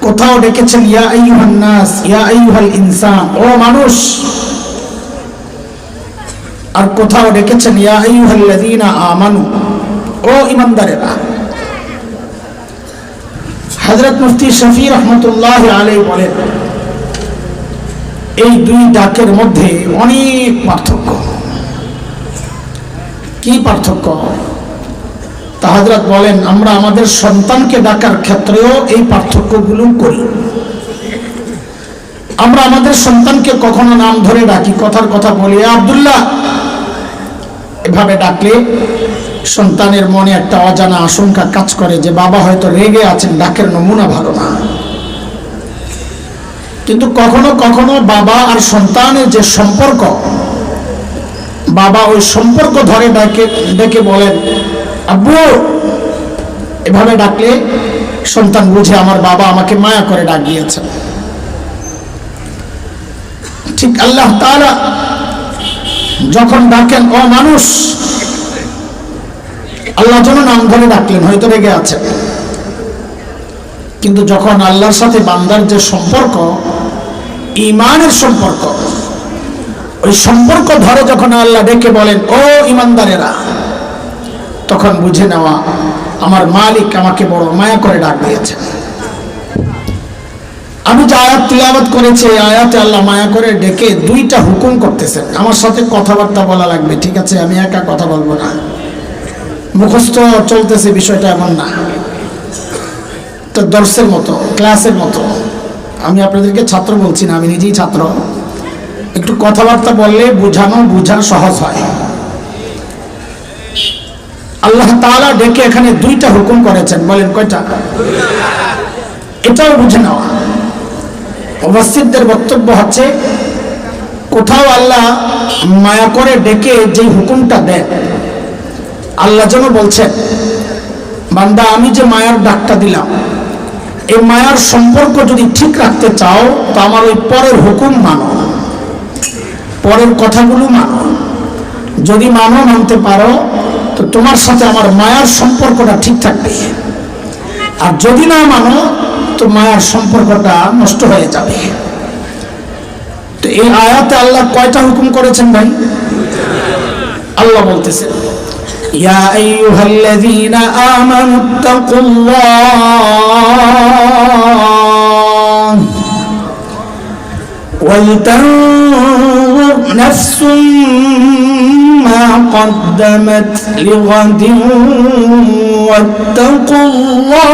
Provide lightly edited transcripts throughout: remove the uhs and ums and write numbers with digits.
কোথাও ডেকেছেন ইয়া আইয়ুহান নাস, ইয়া আইয়ুহাল ইনসান, ও মানুষ। আর কোথাও ডেকেছেন ইয়া আইয়ুহাল্লাযীনা আমানু, ও ঈমানদারেরা। হযরত মুফতি শফি রহমাতুল্লাহি আলাইহি বলেন, এই দুই ডাকের মধ্যে অনেক পার্থক্য। কি পার্থক্য? তা হযরত বলেন, আমরা আমাদের সন্তানকে ডাকার ক্ষেত্রেও এই পার্থক্যগুলো করি। আমরা আমাদের সন্তানকে কখনো নাম ধরে ডাকি, কথার কথা বলি, আব্দুল্লাহ, এভাবে ডাকলে সন্তানের মনে একটা অজানা আশঙ্কা কাজ করে যে বাবা হয়তো রেগে আছেন, ডাকের নমুনা ভালো না। কিন্তু কখনো কখনো বাবা আর সন্তানের যে সম্পর্ক, বাবা ওই সম্পর্ক ধরে ডেকে বলেন আব্বু, এভাবে ডাকলে সন্তান বুঝে আমার বাবা আমাকে মায়া করে ডাকিয়েছেন। ঠিক আল্লাহ তাআলা যখন ডাকেন ও মানুষ, আল্লাহ যেন নাম ধরে ডাকলেন, হয়তো রেগে আছেন, কিন্তু যখন আল্লাহর সাথে বান্দার যে সম্পর্ক, ঈমানের সম্পর্ক, ওই সম্পর্ক ধরে যখন আল্লাহ ডেকে বলেন ও ঈমানদারেরা, তখন বুঝে নেওয়া আমার মালিক আমাকে বড় মায়া করে ডাক দিয়েছেন। আমি যে আয়াত তিলাওয়াত করেছি, এই আয়াতে আল্লাহ মায়া করে ডেকে দুইটা হুকুম করতেছেন, আমার সাথে কথাবার্তা বলা লাগবে, ঠিক আছে? আমি একা কথা বলবো না, মুখস্থ চলতেছে বিষয়টা এমন না, তো দর্শের মতো, ক্লাসের মতো। আমি আপনাদেরকে ছাত্র বলছি না, আমি নিজেই ছাত্র। একটু কথাবার্তা বললে বোঝা সহজ হয়। আল্লাহ তাআলা ডেকে এখানে দুইটা হুকুম করেছেন, বলেন কয়টা? এটাও বুঝে নেওয়া। মুফাসসিরদের বক্তব্য হচ্ছে, কোথাও আল্লাহ মায়া করে ডেকে যে হুকুমটা দেন, আল্লাহ যেন বলছেন বান্দা, আমি যে মায়ার ডাকটা দিলাম, এই মায়ার সম্পর্ক যদি ঠিক রাখতে চাও তো আমার ওই পরের হুকুম মানো, পরের কথাগুলো মানো। যদি মানতে পারো তো তোমার সাথে আমার মায়ার সম্পর্কটা ঠিক থাকবে, আর যদি না মানো তো মায়ার সম্পর্কটা নষ্ট হয়ে যাবে। তো এই আয়াতে আল্লাহ কয়টা হুকুম করেছেন ভাই? আল্লাহ বলতেছেন, ইয়া আইয়ুহাল্লাযীনা আমানুত্তাকুল্লাহ ওয়ালতানজুর নাফসুম মা কদ্দামাত লিগাদিন ওয়াত্তাকুল্লাহ।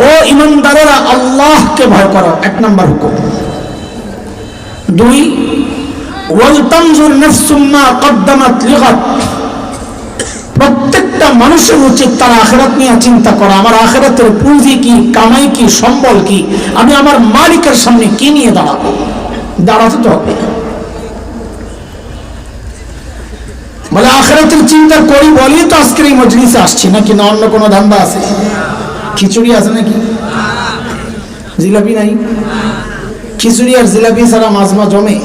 ও ঈমানদারেরা, আল্লাহকে ভয় করো, এক নম্বর হুকুম। দুই, ওয়ালতানজুর নাফসুম মা কদ্দামাত লিগাদ, প্রত্যেকটা মানুষের উচিত তার আখিরাত নিয়ে চিন্তা করা, আমার আখিরাতের পুঁজি কি, কামাই কি, সম্বল কি, আমি আমার মালিকের সামনে কি নিয়ে দাঁড়াবো। দাঁড়াতে তো হবে। বলে আখিরাতের চিন্তা করি বলি তো আজকের এই মজলিসে আসছি, নাকি না অন্য কোনো ধান্দা আছে? খিচুড়ি আছে নাকি? জিলাপি নাই? খিচুড়ি আর জিলাপি ছাড়া মাজমা জমে?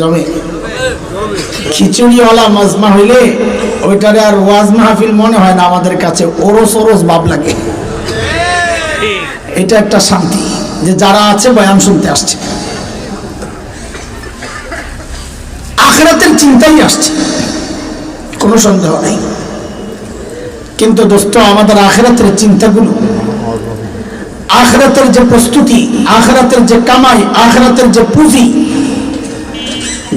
জমে। খিচুড়িওয়ালা মাজমা হইলে ওইটারে আর ওয়াজ মাহফিল মনে হয় না আমাদের কাছে, ওরস ওরস ভাব লাগে। এটা একটা শান্তি যে যারা আছে বয়ান শুনতে আসছে, আখিরাতের চিন্তাই আসছে, কোনো সন্দেহ নেই। কিন্তু দোস্ত, আমাদের আখিরাতের চিন্তাগুলো, আখিরাতের যে প্রস্তুতি, আখিরাতের যে কামাই, আখিরাতের যে পুঁজি,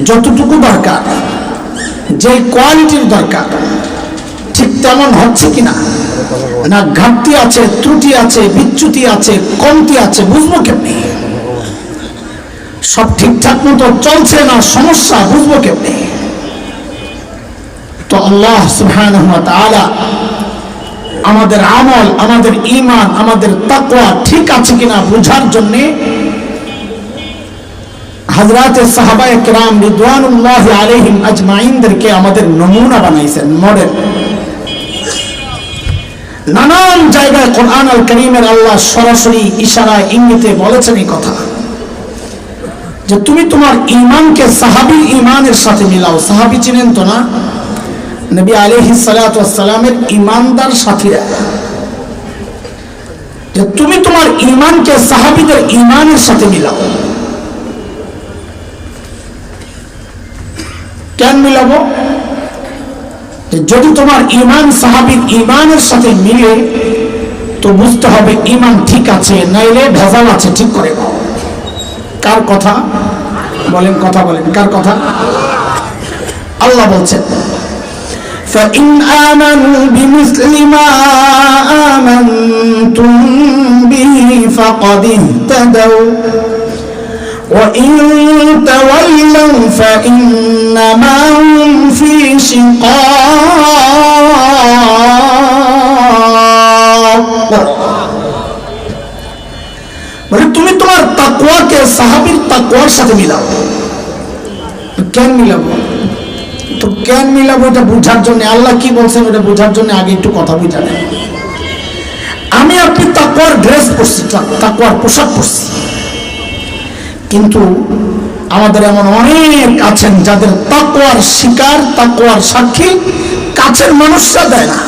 যতটুকু দরকার, যে কোয়ালিটির দরকার, ঠিক তেমন হচ্ছে কিনা, না ঘাটতি আছে, ত্রুটি আছে, বিচ্যুতি আছে, কমতি আছে, বুঝবো কেমনি? সব ঠিকঠাক মতো চলছে না সমস্যা, বুঝবো কেমনি? তো আল্লাহ সুবহানাহু ওয়া তাআলা আমাদের আমল, আমাদের ঈমান, আমাদের তাকওয়া ঠিক আছে কিনা বোঝার জন্য হযরতে সাহাবায়ে কেরাম রিদওয়ানুল্লাহি আলাইহিম আজমাইনদেরকে আমাদের নমুনা বানাইছেন, মডেল। নানান জায়গায় কোরআন আল কারীমের আল্লাহ সরাসরি ইশারায় ইঙ্গিতে বলেছেন এই কথা, যে তুমি তোমার ঈমানকে সাহাবী ঈমানের সাথে মিলাও। সাহাবী চিনেন তো না? নবী আলাইহিস সালাতু ওয়াস সালামের ঈমানদার সাথীরা, যে তুমি তোমার ঈমানকে সাহাবীদের ঈমানের সাথে মিলাও। কেন মিলাবো? যদি তোমার ঈমান সাহাবীর ঈমানের সাথে মিলে তো বুঝতে হবে ঈমান ঠিক আছে, নাইলে ভেজাল আছে, ঠিক করে নাও। কার কথা বলেন? কথা বলেন, কার কথা? আল্লাহ বলছেন فَإِنْ آمَنُوا بِمِثْلِ مَا آمَنْتُمْ بِهِ فَقَدِ اهْتَدَوْا وَإِنْ تَوَلَّوْا فَإِنَّمَا هُمْ فِي شِقَاقٍ। বলে তুমি তোমার তাকওয়াকে সাহাবীর তাকওয়ার সাথে মিলাও। কেন মিলাবো? তো কেন মিলাবো এটা বোঝার জন্য, আল্লাহ কি বলছেন এটা বোঝার জন্য আগে একটু কথা বুঝা নেন। আমি আপনি তাকওয়ার ড্রেস পরছি, তাকওয়ার পোশাক পরছি, কিন্তু আমাদের এমন অনেক আছেন যাদের তাকওয়ার শিকার, তাকওয়ার সাক্ষী কাছের মানুষরা দেয় না।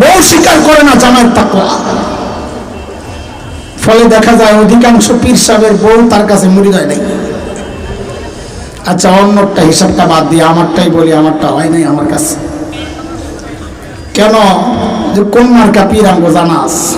বউ স্বীকার করে না জামাইয়ের তাকওয়া, ফলে দেখা যায় অধিকাংশ পীর সাহেবের বউ তার কাছে মুড়ি দেয় নাই। আচ্ছা, অন্যটা হিসাবটা বাদ দিয়ে আমারটাই বলি, আমারটা হয় নাই আমার কাছে। কেন? যে কোন মার্কা পীর আমগো জানা আছে।